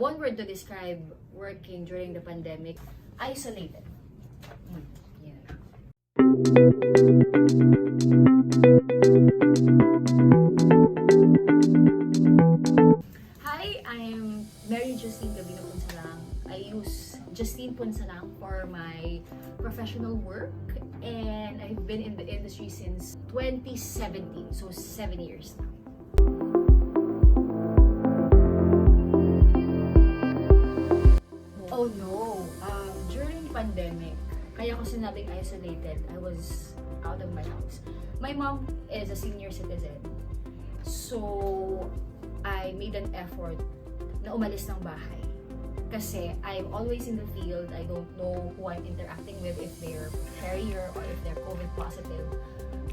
One word to describe working during the pandemic: isolated. Yeah. Hi, I'm Justinne Punsalang. I use Justinne Punsalang for my professional work, and I've been in the industry since 2017, so 7 years now. Oh no, during pandemic, kaya ko sinabing isolated, I was out of my house. My mom is a senior citizen, so I made an effort na umalis ng bahay. Kasi I'm always in the field, I don't know who I'm interacting with, if they're carrier or if they're COVID positive.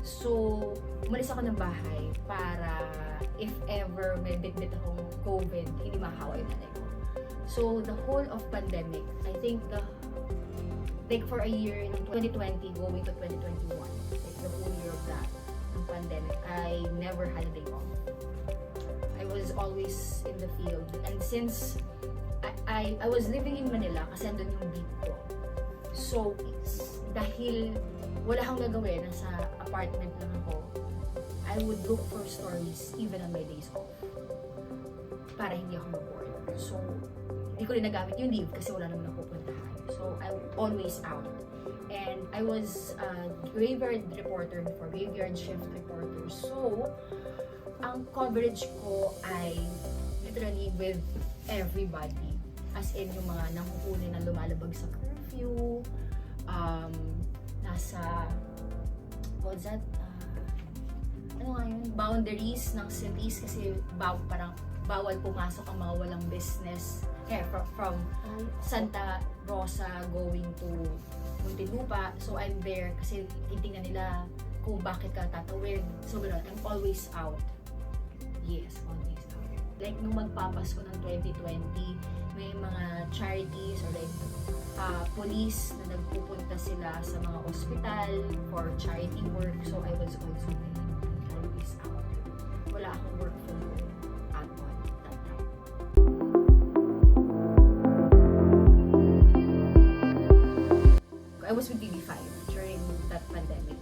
So, umalis ako ng bahay para if ever may bit-bit akong COVID, hindi mahawa yung nanay ko. So, the whole of pandemic, I think for a year, in 2020 going to 2021, like the whole year of that, ng pandemic, I never had a day off. I was always in the field. And since I was living in Manila, kasi andun yung beat ko. So, dahil wala akong gagawin, nasa apartment lang ako, I would look for stories even on my days off. Para hindi ako ma-bored. So, hindi ko rin nagamit yung leave kasi wala naman ako puntahan. So, I'm always out. And I was a graveyard reporter before, graveyard shift reporter. So, ang coverage ko ay literally with everybody. As in, yung mga nanguhuli na lumalabag sa curfew, nasa, what's that? Ano nga yun? Boundaries ng cities kasi parang bawal pumasok ang mga walang business from Santa Rosa going to Muntinlupa. So I'm there kasi titingnan nila kung bakit ka tatawid. So gano'n, I'm always out. Yes, always out. Like nung magpapasko ng 2020, may mga charities or like police na nagpupunta sila sa mga ospital for charity work. So I was also there. Always out. Wala akong work from home at all that time. I was with TV5 during that pandemic.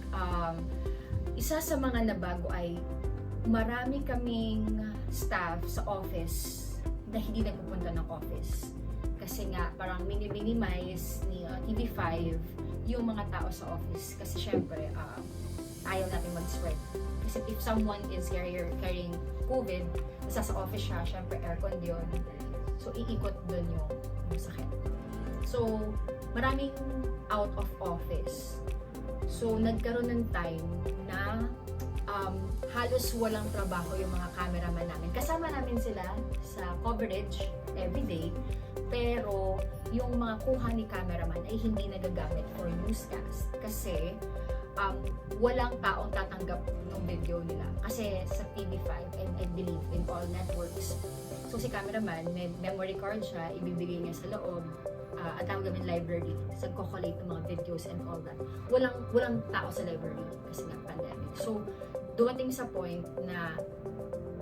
Isa sa mga nabago ay marami kaming staff sa office na hindi nagpupunta ng office. Kasi nga, parang minimize ni TV5 yung mga tao sa office. Kasi syempre, ayaw natin mag-spread. Kasi if someone is carrying COVID, nasa sa office siya, syempre aircon yun. So, iikot dun yung sakit. So, maraming out of office. So, nagkaroon ng time na halos walang trabaho yung mga cameraman namin. Kasama namin sila sa coverage everyday, pero yung mga kuha ni cameraman ay hindi nagagamit for newscast kasi walang taong tatanggap ng video nila. Kasi sa TV5 and I believe in all networks, so si cameraman, may memory card siya, ibibigay niya sa loob, at tawag namin library, sa collate ng mga videos and all that. Walang tao sa library kasi nga pandemic. So, dumating sa point na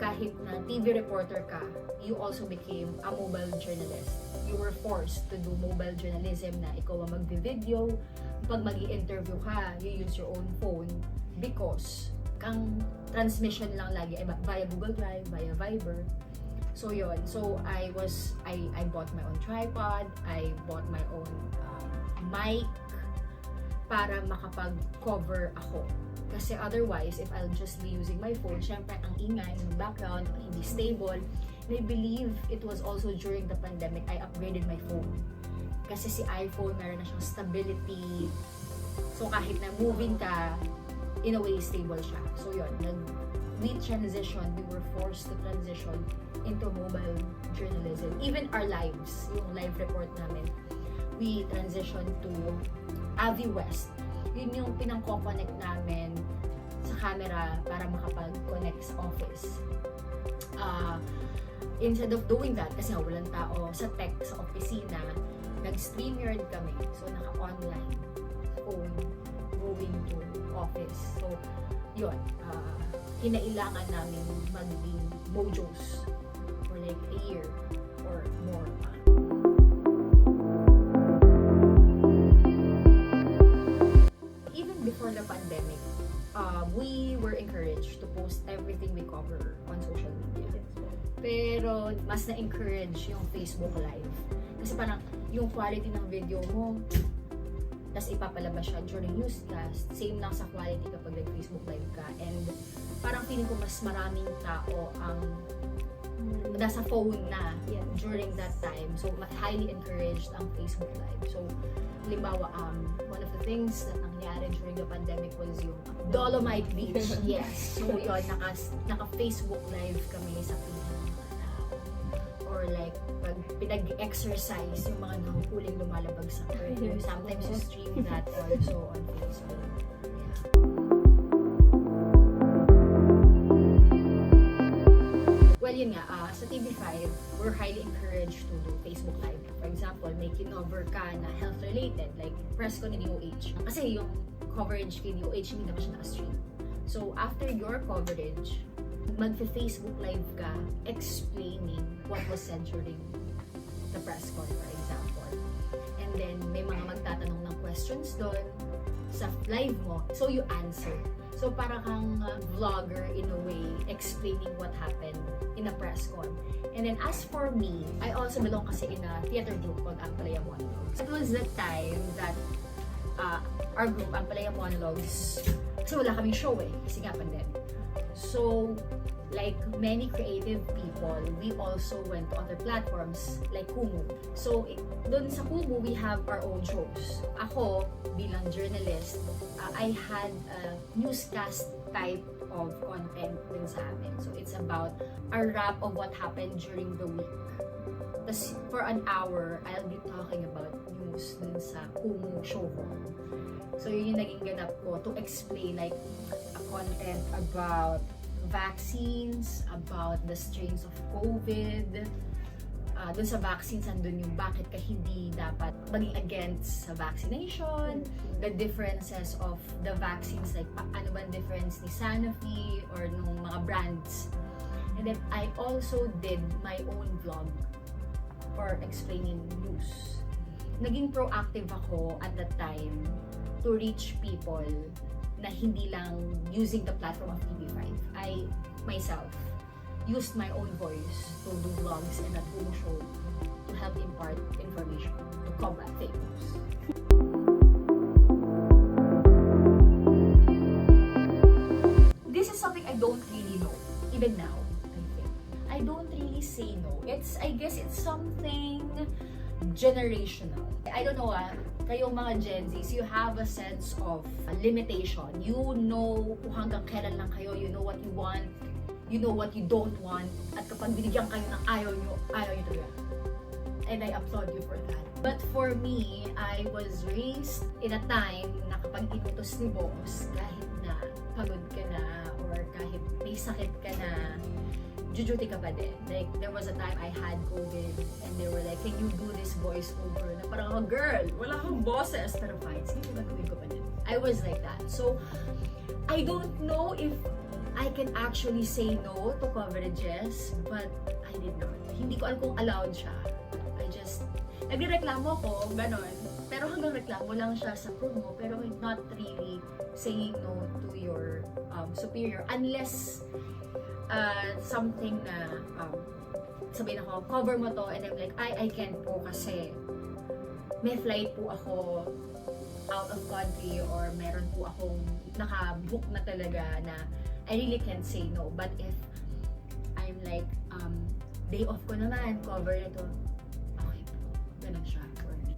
kahit na TV reporter ka, you also became a mobile journalist. You were forced to do mobile journalism na ikaw ang magbi-video. Pag mag-i-interview ka, you use your own phone because kang transmission lang lagi ay via Google Drive, via Viber. So yun. So I bought my own tripod, I bought my own mic para makapag-cover ako. Kasi otherwise, if I'll just be using my phone, syempre ang ingay ng background, hindi stable. And I believe it was also during the pandemic, I upgraded my phone. Kasi si iPhone, meron na siyang stability. So kahit na moving ka, in a way, stable siya. So yun, we were forced to transition into mobile journalism. Even our lives, yung live report namin, we transitioned to Avi West. Yun yung pinang-connect namin sa camera para makapag-connect sa office. Instead of doing that, kasi walang tao sa tech, sa opisina, nag-StreamYard kami. So, naka-online phone going to office. So, yun. Kinailangan namin maging mojos for like a year or more pa. Even before the pandemic, we were encouraged to post everything we cover on social media. Pero mas na-encourage yung Facebook Live. Kasi parang yung quality ng video mo, tas ipapalabas siya during newscast, same lang sa quality kapag nag-Facebook Live ka. And parang feeling ko mas maraming tao ang nasa phone na during that time. So, highly encouraged ang Facebook Live. So, halimbawa, one of the things na nangyari during the pandemic was yung Dolomite Beach. Yes. So, yun, naka-Facebook Live kami sa piling ng mga tao. Or like, pag pinag-exercise yung mga nahuhuling lumalabag sa curtain. Sometimes you stream that also on Facebook. Well, yun nga, sa TV5, we're highly encouraged to do Facebook Live. For example, may kinover ka na health-related, like press ko ni DOH. Kasi yung coverage kay DOH, hindi naman siya naka-stream. So, after your coverage, mag-Facebook Live ka explaining what was said during the press con, for example. And then, may mga magtatanong ng questions doon sa live mo, so you answer. So, para kang vlogger in a way, explaining what happened in a press con. And then, as for me, I also belong kasi in a theater group called Ampalaya Monologues. It was the time that our group, Ampalaya Monologues, kasi wala kaming show kasi nga pandemic. So, like many creative people, we also went to other platforms like Kumu. So, doon sa Kumu, we have our own shows. Ako, bilang journalist, I had a newscast type of content din sa amin. So, it's about a wrap of what happened during the week. Tapos, for an hour, I'll be talking about news dun sa Kumu show ko. So, yun yung naging ganap ko to explain like a content about vaccines, about the strains of COVID. Dun sa vaccines, andun yung bakit ka hindi dapat maging against sa vaccination, the differences of the vaccines, like ano ba difference ni Sanofi or nung mga brands. And then I also did my own vlog for explaining news. Naging proactive ako at that time to reach people na hindi lang using the platform of TV5. I myself used my own voice to do vlogs and at home show to help impart information to combat fake news. This is something I don't really know, even now, I think. I don't really say no. I guess it's something generational. I don't know kayong mga Gen Zs, you have a sense of limitation. You know kung hanggang kailan lang kayo, you know what you want, you know what you don't want, at kapag binigyan kayo ng ayaw nyo talaga. And I applaud you for that. But for me, I was raised in a time na kapag inutos ni boss, kahit na pagod ka na, or kahit may sakit ka na, jujuti ka pa din. Like, there was a time I had COVID and they were like, can you do this voiceover? Na parang, oh, girl, wala kang boses. Pero fine, sige, gagawin ko pa din. I was like that. So, I don't know if I can actually say no to coverages, but I did not. Hindi ko alam kung allowed siya. I just, nagreklamo ko, ganon. Pero hanggang reklamo lang siya sa crew mo, pero not really saying no to your superior. Unless, something na sabihin ako, cover mo to, and I'm like, I can't po kasi may flight po ako out of country or meron po akong naka-book na talaga na I really can't say no. But if I'm like, day off ko naman, cover ito, okay po. Ganun siya for me.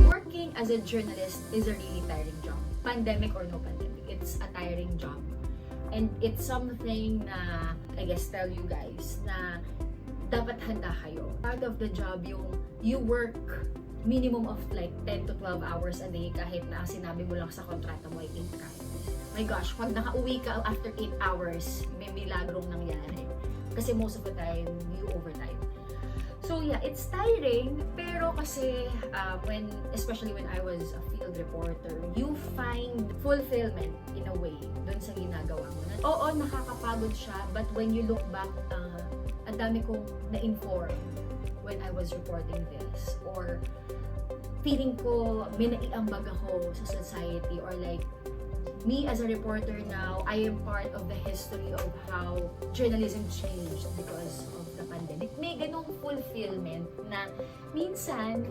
Working as a journalist is a really tiring job. Pandemic or no pandemic, it's a tiring job. And it's something na, I guess, tell you guys na dapat handa kayo. Part of the job, yung you work minimum of like 10 to 12 hours a day kahit na sinabi mo lang sa kontrata mo ay 8 hours. My gosh, pag nakauwi ka after 8 hours, may milagrong nangyari. Kasi most of the time, you overtime. So, So yeah, it's tiring, pero kasi especially when I was a field reporter, you find fulfillment in a way dun sa ginagawa mo. Oo, nakakapagod siya, but when you look back, ang dami kong na-inform when I was reporting this, or feeling ko may naiambag ako sa society, or like me as a reporter now, I am part of the history of how journalism changed because of the pandemic. May ganong fulfillment na minsan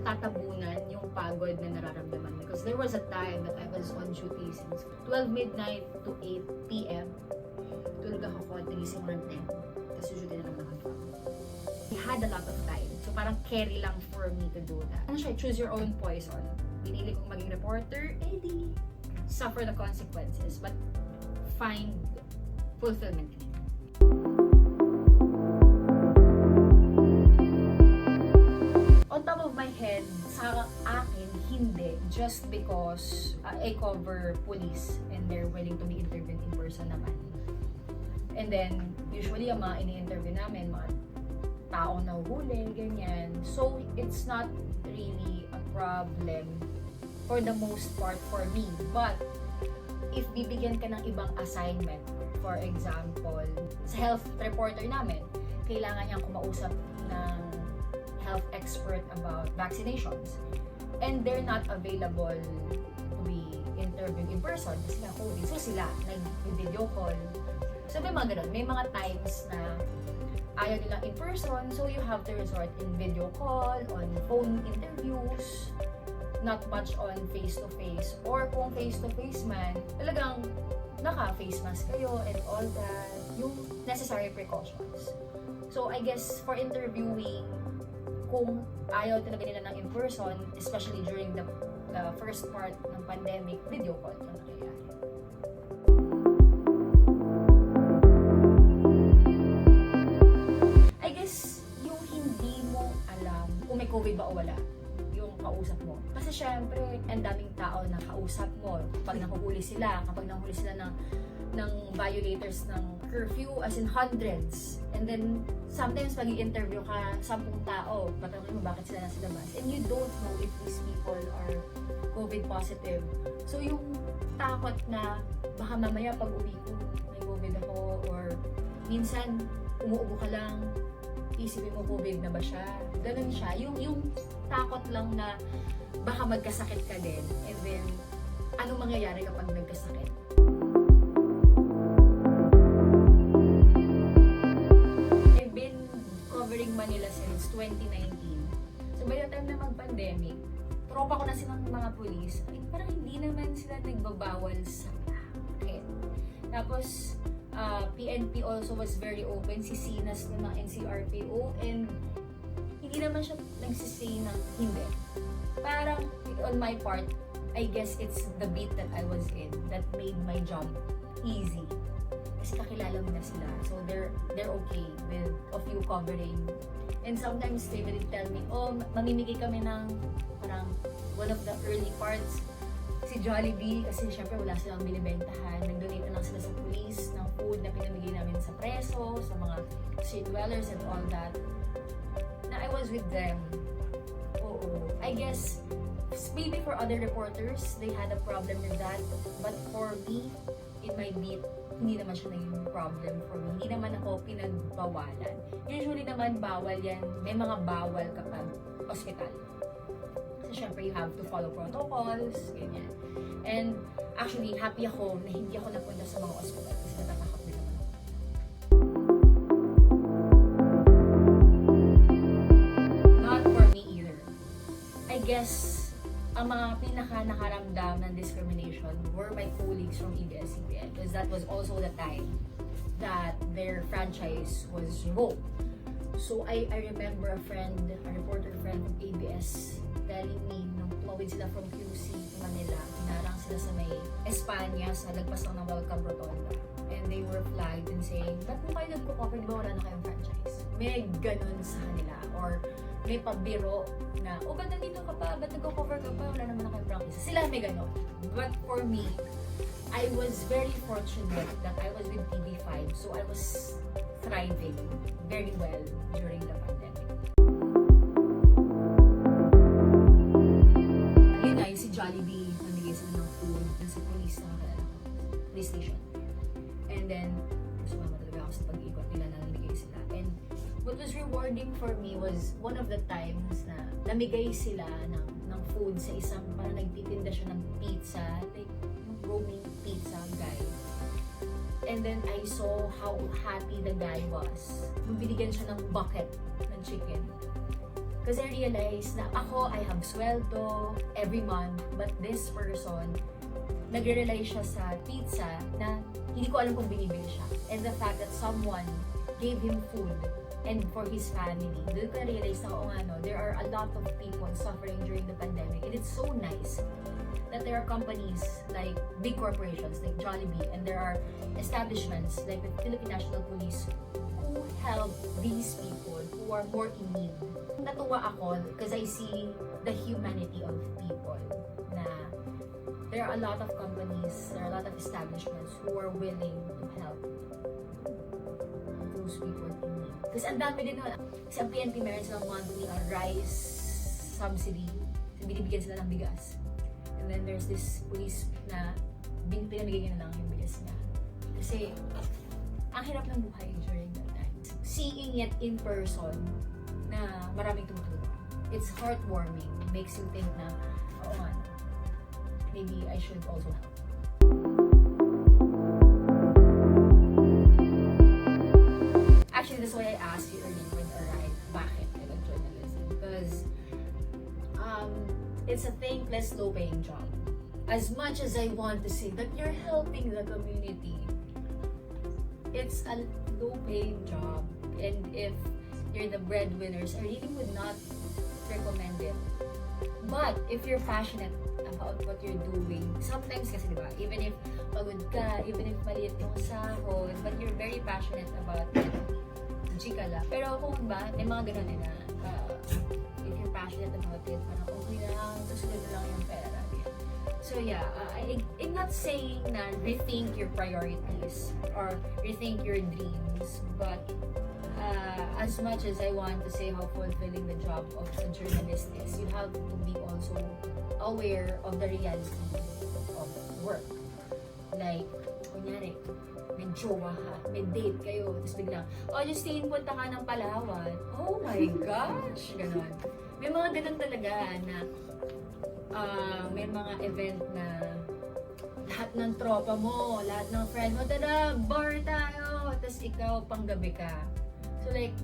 tatabunan yung pagod na nararamdaman. Because there was a time that I was on duty since 12 midnight to 8 p.m. Tulog ako nagising ko ng 10. Kasi duty na naman ako. I had a lot of time. So parang carry lang for me to do that. Ano siya, choose your own poison. Pinili kong maging reporter, di suffer the consequences, but find fulfillment in it. On top of my head, sa akin, hindi. Just because I cover police and they're willing to be interviewed in person naman. And then, usually, ang mga ini-interview namin, mga taong nahuhuli, ganyan. So, it's not really a problem for the most part for me. But, if bibigyan ka ng ibang assignment, for example, sa health reporter namin, kailangan niyang kumausap ng health expert about vaccinations. And they're not available to be interviewed in person kasi nga COVID. So sila, nag-video call. So may mga ganun. May mga times na ayaw nilang in person, so you have to resort in video call, on phone interviews, not much on face-to-face. Or kung face-to-face man, talagang naka-face mask kayo and all that. Yung necessary precautions. So I guess for interviewing, kung ayaw talaga nila ng in-person, especially during the first part ng pandemic, video call yung nangyayari. I guess yung hindi mo alam kung may COVID ba o wala yung kausap mo. Kasi syempre, ang daming tao na kausap mo. Kapag nahuhuli sila ng violators ng curfew, as in hundreds. And then, sometimes pag i-interview ka, 10 tao, patanong mo bakit sila nasa labas. And you don't know if these people are COVID positive. So, yung takot na baka mamaya pag uwi ko, may COVID ako, or minsan, umuubo ka lang, isipin mo COVID na ba siya? Ganun siya. Yung takot lang na baka magkasakit ka din. And then, anong mangyayari kapag nagkasakit? Manila since 2019. So by the time na mag-pandemic, tropa ko na silang mga police, parang hindi naman sila nagbabawal sa akin. Tapos, PNP also was very open, si Sinas ng mga NCRPO, and hindi naman siya nagsisay ng hindi. Parang, on my part, I guess it's the beat that I was in that made my job easy. Kasi kakilala mo na sila. So, they're okay with of you covering. And sometimes, they will tell me, mamimigay kami ng parang one of the early parts, si Jollibee, kasi syempre wala silang binibentahan. Nag-donate na lang sila sa police ng food na pinamigay namin sa preso, sa mga street dwellers and all that. Na I was with them. Oo. I guess, maybe for other reporters, they had a problem with that. But for me, in my beat, hindi naman siya naging problem for me. Hindi naman ako pinagbawalan. Usually naman bawal yan. May mga bawal kapag hospital. Kasi syempre you have to follow protocols, ganyan. And actually, happy ako na hindi ako napunta sa mga hospital kasi natatakot din naman ako. Not for me either. I guess, ang mga pinaka-nakaramdam ng discrimination were my colleagues from ABS-CBN because that was also the time that their franchise was revoked. So I remember a reporter friend from ABS telling me nung tumawid sila from QC to Manila, hinarang sila sa may Espanya sa lagpas lang ng Welcome Rotonda. And they were flagged and saying, ba't mo kayo nagko-cover, di ba wala na kayong franchise? May ganun sa kanila. Or may pabiro na, ba't nandito ka pa? Ba't nagko-cover ka pa? Wala naman na kayong practice. Sila may ganun. But for me, I was very fortunate that I was with TV5. So I was thriving very well during the pandemic. sila ng food dun sa police station. And then, sumama talaga ako sa pag-ikot nila na namigay sila. And what was rewarding for me was one of the times na namigay sila ng food sa isang, parang nagtitinda siya ng pizza, like roaming pizza guy. And then I saw how happy the guy was. Nung binigyan siya ng bucket ng chicken. Because I realized na ako, I have sweldo every month, but this person, nagre-rely siya sa pizza na hindi ko alam kung binibili siya. And the fact that someone gave him food and for his family, doon ko na-realize na, there are a lot of people suffering during the pandemic. And it's so nice that there are companies like big corporations like Jollibee, and there are establishments like the Philippine National Police who help these people who are more in need. Natuwa ako because I see the humanity of people, na there are a lot of companies, there are a lot of establishments who are willing to help those people in need. Kasi ang dami din naman, kasi ang PNP meron silang monthly rice subsidy, binibigyan sila ng bigas. And then there's this police na pinamigay niya na lang yung bigas niya. Kasi ang hirap ng buhay during that time. Seeing it in person na maraming tumutulong, it's heartwarming. It makes you think na, maybe I should also help. Actually, that's why I asked you earlier with Arrive, bakit I got journalism? Because it's a thankless, low-paying job. As much as I want to say that you're helping the community, it's a low-paying job. And if you're the breadwinners, I really would not recommend it. But if you're passionate about what you're doing, sometimes kasi diba, even if pagod ka, even if maliit yung sahod, but you're very passionate about it, chika lang. Pero kung ba, may mga ganun na, if you're passionate about it, parang okay lang, susunod na lang yung pera. So yeah, I'm not saying na rethink your priorities or rethink your dreams, but as much as I want to say how fulfilling the job of a journalist is, you have to be also aware of the reality of work. Like, kunyari, may jowa ha, may date kayo, tapos biglang, Justinne, punta ka ng Palawan. Oh my gosh! Ganon. May mga ganon talaga na may mga event na lahat ng tropa mo, lahat ng friend mo, tada, bar tayo, tapos ikaw, panggabi ka. So like,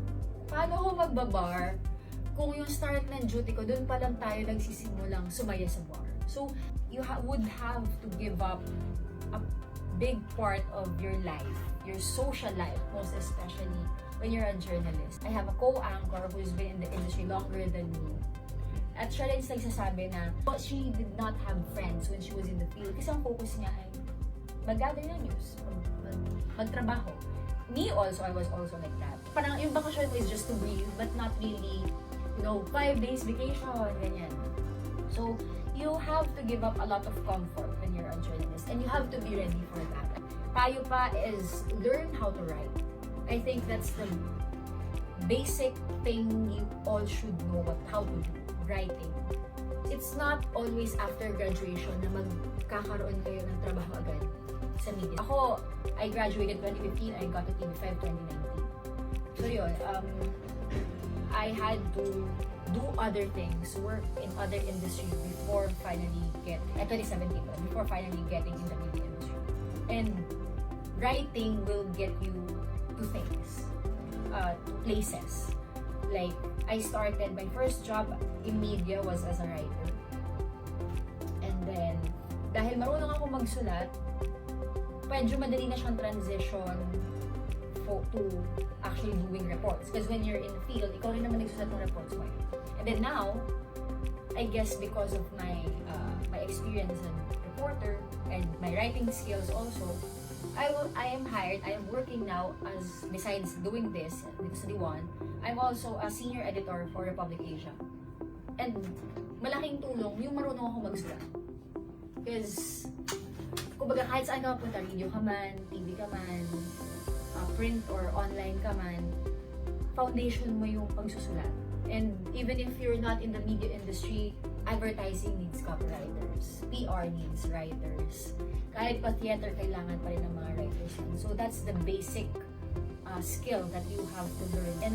paano ko magbabar kung yung start ng duty ko, doon pa lang tayo nagsisimulang sumaya sa bar. So, you would have to give up a big part of your life, your social life, most especially when you're a journalist. I have a co-anchor who's been in the industry longer than me. At siya rin nagsasabi na she did not have friends when she was in the field kasi ang focus niya ay mag-gather ng news, magtrabaho. Me also, I was also like that. Parang yung vacation mo is just to breathe, but not really, 5 days vacation, ganyan. So, you have to give up a lot of comfort when you're a journalist, and you have to be ready for that. Payo pa is learn how to write. I think that's the basic thing you all should know how to do, writing. It's not always after graduation na magkakaroon kayo ng trabaho agad sa media. Ako, I graduated 2015, I got to TV5 2019. So yun, I had to do other things, work in other industries before finally getting, 2017, before finally getting in the media industry. And writing will get you to things, to places. Like, I started, my first job in media was as a writer. And then, dahil marunong ako magsulat, medyo madali na siyang transition to actually doing reports. Because when you're in the field, ikaw rin naman nagsusulat ng reports mo. And then now, I guess because of my experience as a reporter and my writing skills also, I am hired, I am working now as, besides doing this, dito sa D1, I'm also a senior editor for Republic Asia. And malaking tulong yung marunong ako magsulat. Because, kumbaga kahit saan ka mapunta, radio ka man, TV ka man, print or online ka man, foundation mo yung pagsusulat. And even if you're not in the media industry, advertising needs copywriters, PR needs writers, kahit pa theater, kailangan pa rin ng mga writers. So that's the basic skill that you have to learn. And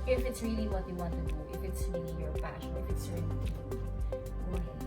if it's really what you want to do, if it's really your passion, if it's really you, go ahead.